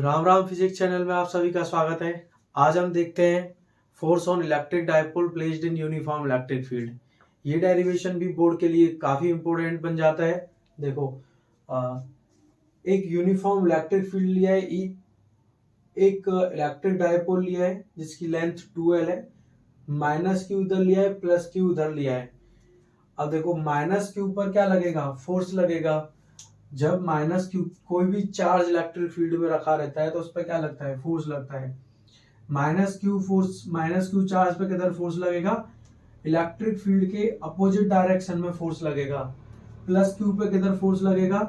Ram Ram physics channel में आप सभी का स्वागत है। आज हम देखते हैं force on electric dipole placed in uniform electric field. ये डेरिवेशन भी बोर्ड के लिए काफी इंपॉर्टेंट बन जाता है। देखो, एक यूनिफॉर्म इलेक्ट्रिक फील्ड लिया है ई, एक इलेक्ट्रिक डाइपोल लिया है जिसकी लेंथ 2L है, माइनस क्यू इधर लिया है, प्लस क्यू उधर लिया है। अब देखो, माइनस क्यू पर क्या लगेगा? फोर्स लगेगा। जब माइनस क्यू कोई भी चार्ज इलेक्ट्रिक फील्ड में रखा रहता है तो उस पर क्या लगता है? फोर्स लगता है। माइनस क्यू चार्ज पे किधर फोर्स लगेगा? इलेक्ट्रिक फील्ड के अपोजिट डायरेक्शन में फोर्स लगेगा। प्लस क्यू पे किधर फोर्स लगेगा?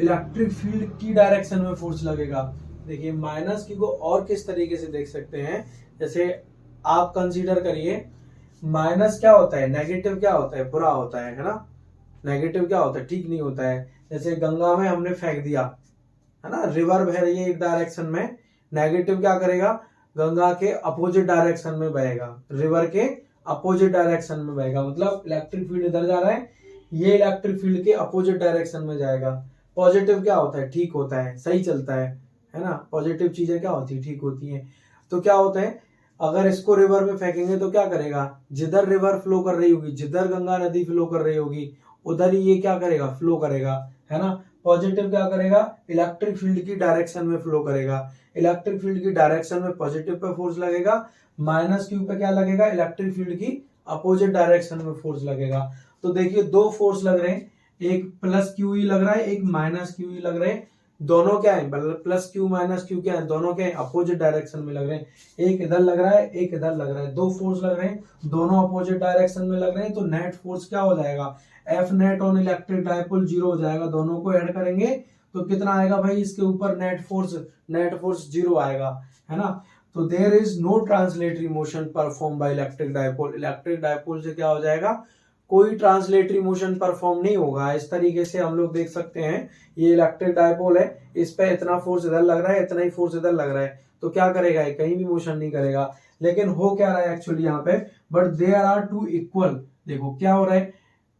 इलेक्ट्रिक फील्ड की डायरेक्शन में फोर्स लगेगा। देखिए, माइनस क्यू को और किस तरीके से देख सकते हैं, जैसे आप कंसीडर करिए, माइनस क्या होता है? नेगेटिव क्या होता है? बुरा होता है ना। नेगेटिव क्या होता है? ठीक नहीं होता है। जैसे गंगा में हमने फेंक दिया, है ना, रिवर बह रही है एक डायरेक्शन में, नेगेटिव क्या करेगा? गंगा के अपोजिट डायरेक्शन में बहेगा, रिवर के अपोजिट डायरेक्शन में बहेगा। मतलब इलेक्ट्रिक फील्ड इधर जा रहा है, ये इलेक्ट्रिक फील्ड के अपोजिट डायरेक्शन में जाएगा। पॉजिटिव क्या होता है? ठीक होता है, सही चलता है ना। पॉजिटिव चीजें क्या होती है? ठीक होती हैं। तो क्या होता है, अगर इसको रिवर में फेंकेंगे तो क्या करेगा? जिधर रिवर फ्लो कर रही होगी, जिधर गंगा नदी फ्लो कर रही होगी, उधर ही ये क्या करेगा? फ्लो करेगा, है ना। पॉजिटिव क्या करेगा? इलेक्ट्रिक फील्ड की डायरेक्शन में फ्लो करेगा। इलेक्ट्रिक फील्ड की डायरेक्शन में पॉजिटिव पे फोर्स लगेगा, माइनस क्यू पे क्या लगेगा? इलेक्ट्रिक फील्ड की अपोजिट डायरेक्शन में फोर्स लगेगा। तो देखिए, दो फोर्स लग रहे हैं, एक प्लस क्यू ही लग रहा है, एक माइनस क्यू ही लग रहे हैं। दोनों क्या है? प्लस क्यू माइनस क्यू क्या है? दोनों क्या है? अपोजिट डायरेक्शन में लग रहे हैं। एक इधर लग रहा है, एक इधर लग रहा है। दो फोर्स लग रहे हैं, दोनों अपोजिट डायरेक्शन में लग रहे हैं। तो नेट फोर्स क्या हो जाएगा? F net on electric dipole 0 हो जाएगा। दोनों को ऐड करेंगे तो कितना आएगा भाई? इसके ऊपर नेट फोर्स 0 आएगा, है ना। तो there is no translatory motion perform by electric dipole. Electric dipole से क्या हो जाएगा? कोई ट्रांसलेटरी मोशन परफॉर्म नहीं होगा। इस तरीके से हम लोग देख सकते हैं, ये इलेक्ट्रिक डाइपोल है, इस पे इतना फोर्स इधर लग रहा है, इतना ही फोर्स इधर लग रहा है, तो क्या करेगा? ये कहीं भी मोशन नहीं करेगा। लेकिन हो क्या रहा है एक्चुअली यहाँ पे? But there are two equal. देखो क्या हो रहा है,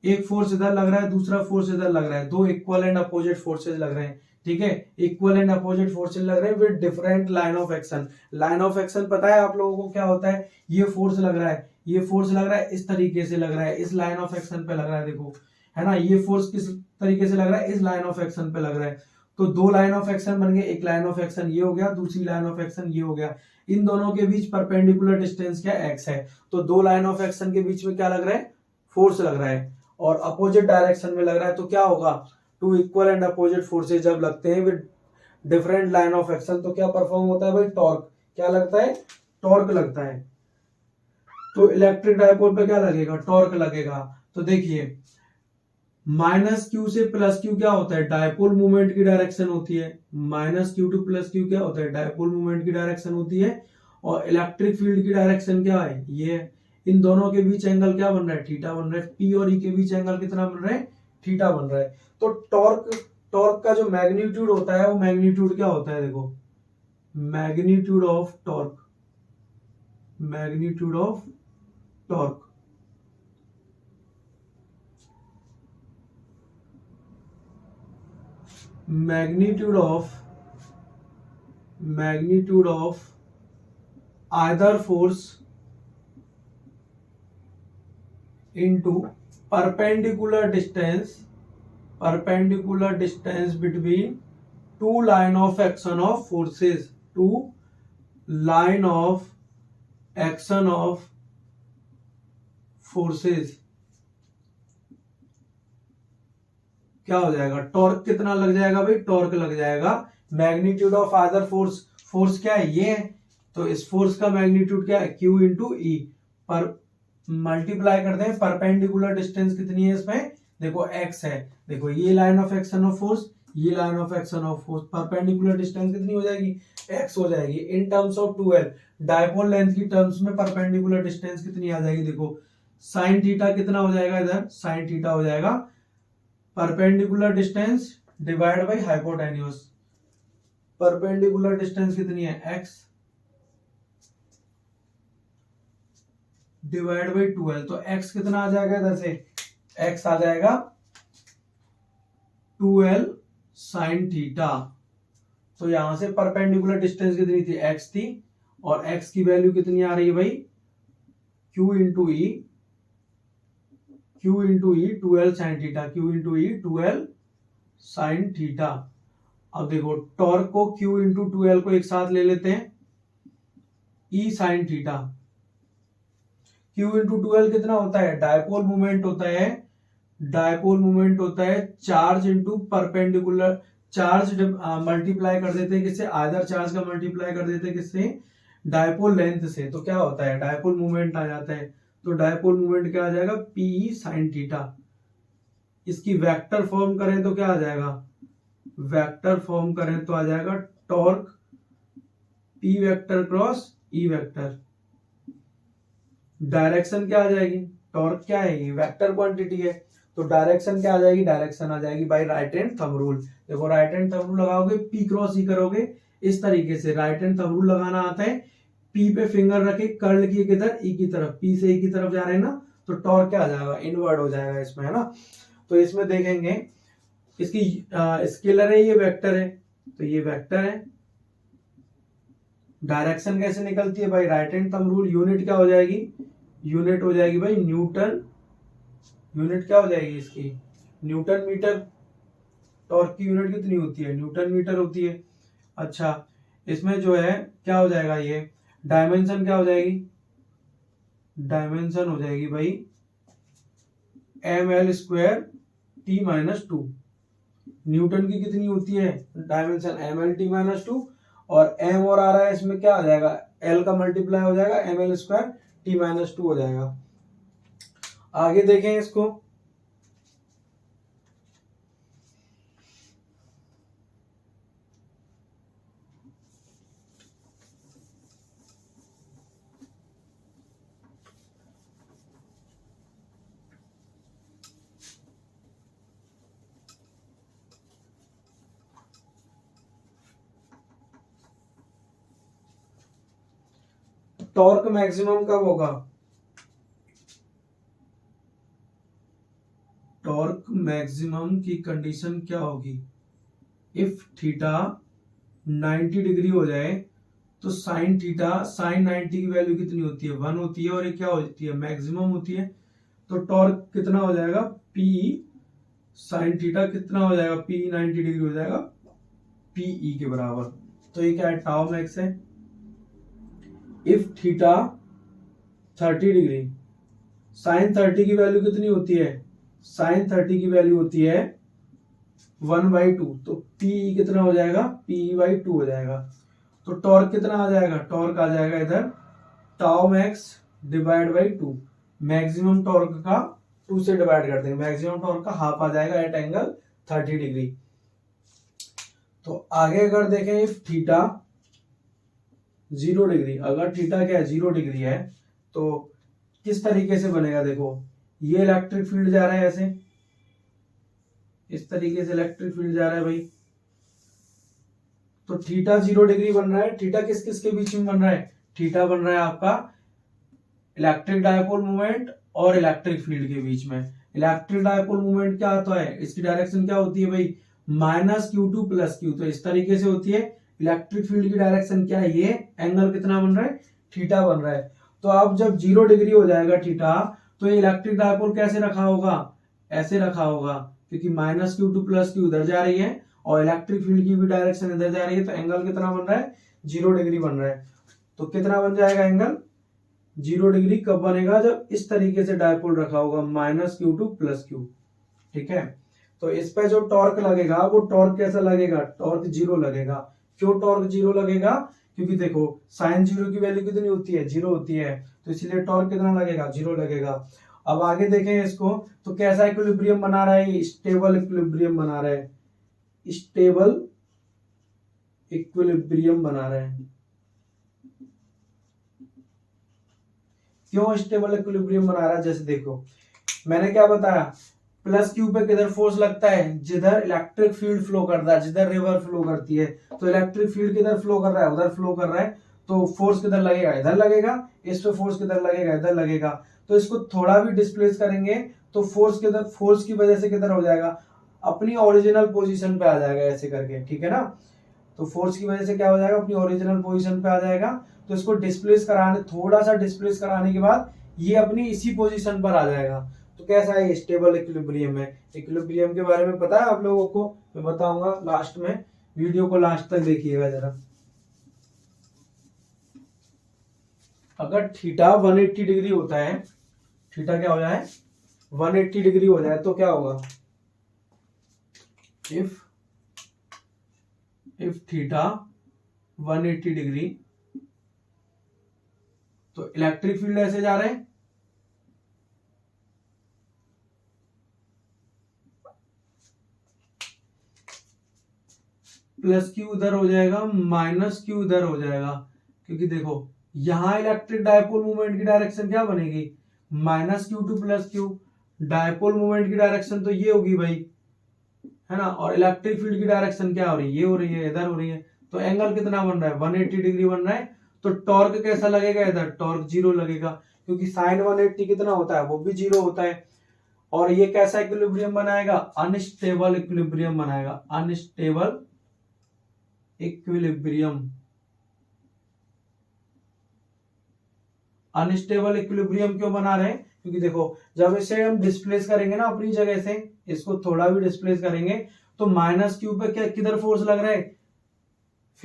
एक फोर्स इधर लग रहा है, दूसरा फोर्स इधर लग रहा है, दो इक्वल एंड अपोजिट फोर्सेज लग रहे हैं। ठीक है, इक्वल एंड अपोजिट फोर्सेज लग रहे हैं with different line of action. Line of action पता है आप लोगों को क्या होता है? ये फोर्स लग रहा है, ये फोर्स लग रहा है, इस तरीके से लग रहा है, इस लाइन ऑफ एक्शन पे लग रहा है। देखो, है ना, ये फोर्स किस तरीके से लग रहा है? इस लाइन ऑफ एक्शन पे लग रहा है। तो दो लाइन ऑफ एक्शन बन गए, एक लाइन ऑफ एक्शन ये हो गया, दूसरी लाइन ऑफ एक्शन ये हो गया। इन दोनों के बीच परपेंडिकुलर डिस्टेंस क्या? x है। तो दो लाइन ऑफ एक्शन के बीच में क्या लग रहा है? फोर्स लग रहा है, और अपोजिट डायरेक्शन में लग रहा है। तो क्या होगा? Two equal and opposite forces जब लगते हैं with different line of action, तो क्या परफॉर्म होता है भाई? टॉर्क। क्या लगता है? टॉर्क लगता है। तो इलेक्ट्रिक डाइपोल पे क्या लगेगा? टॉर्क लगेगा। तो देखिए, माइनस क्यू से प्लस क्यू क्या होता है? डाइपोल मूवमेंट की डायरेक्शन होती है। Minus Q two plus Q क्या होता है? डाइपोल मूवमेंट की डायरेक्शन होती है। और इलेक्ट्रिक फील्ड की डायरेक्शन क्या है? ये है। इन दोनों के बीच एंगल क्या बन रहा है? थीटा बन रहा है। पी और ई के बीच एंगल कितना बन रहा है? थीटा बन रहा है। तो टॉर्क टॉर्क का जो मैग्नीट्यूड होता है, वो मैग्नीट्यूड क्या होता है? देखो, magnitude of torque, magnitude of torque, magnitude of either force into perpendicular distance between two line of action of forces, two line of action of forces। क्या हो जाएगा? टॉर्क कितना लग जाएगा भाई? टॉर्क लग जाएगा। Magnitude of other force, force क्या है? ये है। तो इस फोर्स का मैग्नीट्यूड क्या है? क्यू इंटू ई। पर मल्टीप्लाई करते हैं, परपेंडिकुलर डिस्टेंस कितनी है इसमें? देखो एक्स है। देखो, ये line of action of force, ये line of action of force, perpendicular distance कितनी हो जाएगी? एक्स हो जाएगी। In terms of 2L, dipole length की टर्म्स में परपेंडिकुलर डिस्टेंस कितनी आ जाएगी? देखो, साइन थीटा कितना हो जाएगा? इधर साइन थीटा हो जाएगा, perpendicular distance divide by hypotenuse. Perpendicular distance कितनी है? x divide by 2L। तो x कितना आ जाएगा? इधर से x आ जाएगा 2L साइन थीटा। तो यहां से परपेंडिकुलर डिस्टेंस कितनी थी, x थी, और x की वैल्यू कितनी आ रही है भाई, q इंटू ई, q इंटू ई 12 साइन थीटा, q इंटू ई 12 साइन थीटा। अब देखो टॉर्क को q इंटू 12 को एक साथ ले लेते हैं, e sine theta. q into 12 कितना होता है, डायपोल मोमेंट होता है, डायपोल मोमेंट होता है charge into perpendicular charge, multiply कर देते हैं किससे, आइदर चार्ज का मल्टीप्लाई कर देते हैं किससे, डायपोल लेंथ से, तो क्या होता है डायपोल मोमेंट आ जाता है। तो डायपोल मोमेंट क्या आ जाएगा, पी साइन थीटा। इसकी वेक्टर फॉर्म करें तो क्या आ जाएगा, वेक्टर फॉर्म करें तो आ जाएगा torque P vector cross E vector. Direction क्या आ जाएगी, टॉर्क क्या है, ये वेक्टर क्वांटिटी है, तो डायरेक्शन क्या आ जाएगी, डायरेक्शन आ जाएगी by right hand thumb rule. देखो राइट हैंड थंब रूल लगाओगे, पी क्रॉस ई करोगे इस तरीके से, राइट हैंड थंब रूल लगाना आता है, पी पे फिंगर रखे, कर्ल किए किधर, ई की तरफ, पी से ई की तरफ जा रहे हैं ना, तो टॉर्क क्या आ जाएगा, इनवर्ड हो जाएगा इसमें, है ना। तो इसमें देखेंगे इसकी स्केलर है, ये वेक्टर है, तो ये वेक्टर है। डायरेक्शन कैसे निकलती है भाई, right hand thumb rule, unit क्या हो जाएगी, यूनिट हो जाएगी भाई न्यूटन, यूनिट क्या हो जाएगी इसकी, न्यूटन मीटर। टॉर्क की यूनिट कितनी होती है, न्यूटन मीटर होती है। अच्छा इसमें जो है क्या हो जाएगा, ये डायमेंशन क्या हो जाएगी, डायमेंशन हो जाएगी भाई ml square t minus 2। Newton की कितनी होती है डायमेंशन, ml t माइनस 2, और m और आ रहा है इसमें क्या आ जाएगा, l का मल्टीप्लाई हो जाएगा, ml स्क्वायर t माइनस 2 हो जाएगा। आगे देखें इसको, टॉर्क मैक्सिमम कब होगा, टॉर्क मैक्सिमम की कंडीशन क्या होगी, इफ थीटा 90 डिग्री हो जाए तो साइन थीटा, साइन 90 की वैल्यू कितनी होती है, 1 होती है, और ये क्या होती है, मैक्सिमम होती है। तो टॉर्क कितना हो जाएगा, पी साइन थीटा कितना हो जाएगा, पी 90 डिग्री हो जाएगा पीई के बराबर। तो ये क्या है, टाउ मैक्स है। इफ थीटा 30 डिग्री, साइन 30 की वैल्यू कितनी होती है, साइन 30 की वैल्यू होती है 1/2, तो पी कितना हो जाएगा, P/2 हो जाएगा। तो टॉर्क कितना आ जाएगा, टॉर्क आ जाएगा इधर tau max divide by 2, maximum torque का 2 से डिवाइड कर देंगे, मैक्सिमम टॉर्क का हाफ आ जाएगा एट एंगल 30 डिग्री। तो आगे अगर देखें, इफ थीटा 0 डिग्री, अगर थीटा क्या है 0 डिग्री है, तो किस तरीके से बनेगा, देखो ये इलेक्ट्रिक फील्ड जा रहा है ऐसे, इस तरीके से इलेक्ट्रिक फील्ड जा रहा है भाई, तो थीटा 0 डिग्री बन रहा है। थीटा किस किस के बीच में बन रहा है, थीटा बन रहा है आपका इलेक्ट्रिक डायपोल मोमेंट और इलेक्ट्रिक फील्ड के बीच में। इलेक्ट्रिक डायपोल मोमेंट क्या होता है, इसकी डायरेक्शन क्या होती है भाई, -q2 + q, तो इस तरीके से होती है। इलेक्ट्रिक फील्ड की डायरेक्शन क्या है, ये एंगल कितना बन रहा है, थीटा बन रहा है। तो अब जब 0 डिग्री हो जाएगा थीटा, तो ये इलेक्ट्रिक डायपोल कैसे रखा होगा, ऐसे रखा होगा, क्योंकि -q2 + q इधर जा रही है और इलेक्ट्रिक फील्ड की भी डायरेक्शन इधर जा रही है, तो एंगल कितना बन रहा है, 0 डिग्री बन रहा है। तो कितना बन जाएगा एंगल, 0 डिग्री कब बनेगा, जब इस तरीके से डायपोल रखा होगा -q2 + q। ठीक है, तो इस पे जो टॉर्क लगेगा वो टॉर्क कैसा लगेगा, टॉर्क 0 लगेगा। क्यों टॉर्क 0 लगेगा, क्योंकि देखो साइन 0 की वैल्यू कितनी होती है, 0 होती है, तो इसलिए टॉर्क कितना लगेगा, 0 लगेगा। अब आगे देखें इसको, तो कैसा इक्विलिब्रियम बना रहा है, स्टेबल इक्विलिब्रियम बना रहा है, स्टेबल इक्विलिब्रियम बना रहा है। क्यों स्टेबल इक्विलिब्रियम बना रहा है, जैसे देखो मैंने क्या बताया, +q पे किधर फोर्स लगता है, जिधर इलेक्ट्रिक फील्ड फ्लो करता है, जिधर रिवर फ्लो करती है, तो इलेक्ट्रिक फील्ड किधर फ्लो कर रहा है, उधर फ्लो कर रहा है, तो फोर्स किधर लगेगा, इधर लगेगा। इस पे फोर्स किधर लगेगा, इधर लगेगा। तो इसको थोड़ा भी डिस्प्लेस करेंगे तो फोर्स किधर, फोर्स की वजह से किधर हो जाएगा, अपनी ओरिजिनल पोजीशन पे आ जाएगा ऐसे करके, ठीक है ना। तो फोर्स की वजह से क्या हो जाएगा, अपनी ओरिजिनल पोजीशन पे आ जाएगा। तो इसको डिस्प्लेस कराने, थोड़ा सा डिस्प्लेस कराने के बाद ये अपनी इसी पोजीशन पर आ जाएगा। तो कैसा है, स्टेबल इक्विलिब्रियम है। इक्विलिब्रियम के बारे में पता है आप लोगों को, मैं बताऊंगा लास्ट में, वीडियो को लास्ट तक देखिएगा जरा। अगर थीटा 180 डिग्री होता है, थीटा क्या हो जाए 180 डिग्री हो जाए, तो क्या होगा, इफ थीटा 180 डिग्री, तो इलेक्ट्रिक फील्ड ऐसे जा रहे हैं, प्लस क्यू उधर हो जाएगा, माइनस क्यू उधर हो जाएगा। क्योंकि देखो यहां इलेक्ट्रिक डायपोल मूवमेंट की डायरेक्शन क्या बनेगी, minus Q two plus Q. Dipole movement की डायरेक्शन तो ये होगी भाई, है ना, और इलेक्ट्रिक फील्ड की डायरेक्शन क्या हो रही है, ये हो रही है, इधर हो रही है। तो एंगल कितना बन रहा है, 180 डिग्री बन रहा है। तो टॉर्क कैसा लगेगा, इधर टॉर्क जीरो लगेगा, क्योंकि साइन 180 कितना होता है, वो भी जीरो होता है। और ये कैसा इक्विलिब्रियम बनाएगा, अनस्टेबल इक्विलिब्रियम बनाएगा, अनस्टेबल इक्विलिब्रियम। अनस्टेबल इक्विलिब्रियम क्यों बना रहे हैं, क्योंकि देखो जब इसे हम डिस्प्लेस करेंगे ना अपनी जगह से, इसको थोड़ा भी डिस्प्लेस करेंगे, तो माइनस क्यू पे क्या किधर फोर्स लग रहा है,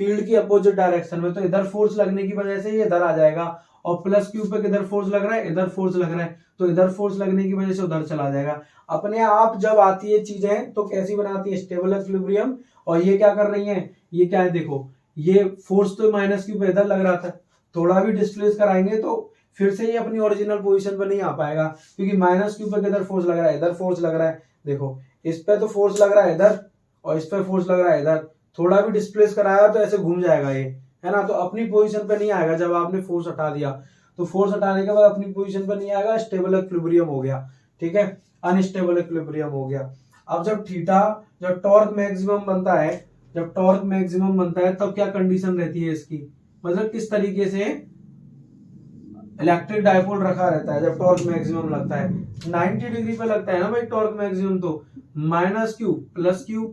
फील्ड की अपोजिट डायरेक्शन में। तो इधर फोर्स लगने की वजह से ये इधर आ जाएगा, और प्लस क्यू पे किधर फोर्स लग रहा है, इधर फोर्स लग रहा है, तो इधर फोर्स लगने की वजह से उधर चला जाएगा। अपने आप जब आती है चीजें तो कैसी बनाती है, स्टेबल इक्विलिब्रियम। और ये क्या कर रही है, ये क्या है, देखो ये फोर्स तो माइनस क्यू पे इधर लग रहा था, थोड़ा भी डिस्प्लेस कराएंगे तो फिर से ये अपनी ओरिजिनल पोजीशन पर नहीं आ पाएगा, क्योंकि माइनस क्यू पे किधर फोर्स लग रहा है, इधर फोर्स लग रहा है। देखो इस पे तो फोर्स लग रहा है इधर, और इस पे फोर्स लग रहा है इधर, थोड़ा भी डिस्प्लेस कराया तो ऐसे घूम जाएगा ये, है ना। तो अपनी पोजीशन पे नहीं आएगा जब आपने फोर्स हटा दिया। तो फोर्स हटाने के बाद अपनी पोजीशन पर नहीं आएगा, स्टेबल इक्विलिब्रियम हो गया, ठीक है, अनस्टेबल इक्विलिब्रियम हो गया। अब जब थीटा, जब टॉर्क मैक्सिमम बनता है, जब टॉर्क मैक्सिमम बनता है तब क्या कंडीशन रहती है इसकी, मतलब किस तरीके से इलेक्ट्रिक डायपोल रखा रहता है जब टॉर्क मैक्सिमम लगता है। 90 डिग्री पे लगता है ना भाई टॉर्क मैक्सिमम, तो माइनस क्यू प्लस क्यू।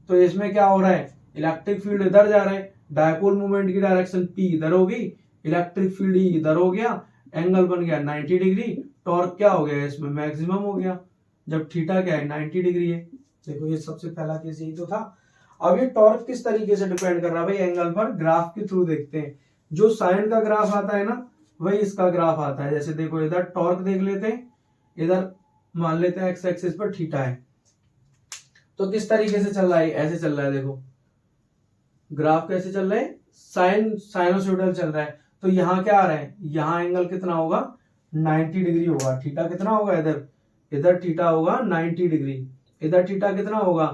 तो इसमें क्या हो रहा है, इलेक्ट्रिक फील्ड इधर जा रहा है, डायपोल मूवमेंट की डायरेक्शन पी इधर होगी, इलेक्ट्रिक फील्ड इधर हो गया, एंगल बन गया 90 डिग्री, टॉर्क क्या हो गया इसमें मैक्सिमम हो गया, जब थीटा क्या है 90 डिग्री है। देखो ये सबसे पहला केस यही तो था। अब ये टॉर्क किस तरीके से डिपेंड कर रहा है भाई एंगल पर, ग्राफ के थ्रू देखते हैं। जो साइन का ग्राफ आता है ना, वही इसका ग्राफ आता है। जैसे देखो इधर टॉर्क देख लेते हैं, इधर मान लेते हैं एक्स एक्सिस पर थीटा है, तो किस तरीके से चल रहा है, ऐसे चल रहा है। देखो ग्राफ कैसे चल रहा है, साइनोसॉइडल चल रहा है। तो यहाँ क्या आ रहा है, यहाँ एंगल कितना होगा 90 डिग्री होगा, थीटा कितना होगा इधर, इधर थीटा होगा 90 डिग्री, इधर थीटा कितना होगा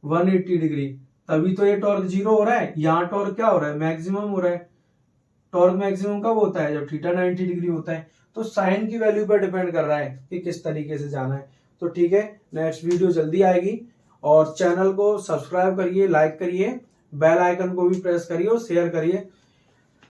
180 डिग्री। तभी तो ये टॉर्क जीरो हो रहा है, यहाँ टॉर्क क्या हो रहा है मैक्सिमम हो रहा है। टॉर्क मैक्सिमम कब होता है, जब थीटा 90 डिग्री होता है। तो साइन की वैल्यू पर डिपेंड कर रहा है कि किस तरीके से जाना है। तो ठीक है, नेक्स्ट वीडियो जल्दी आएगी, और चैनल को सब्सक्राइब करिए, लाइक करिए, बेल आइकन को भी प्रेस करिए और शेयर करिए।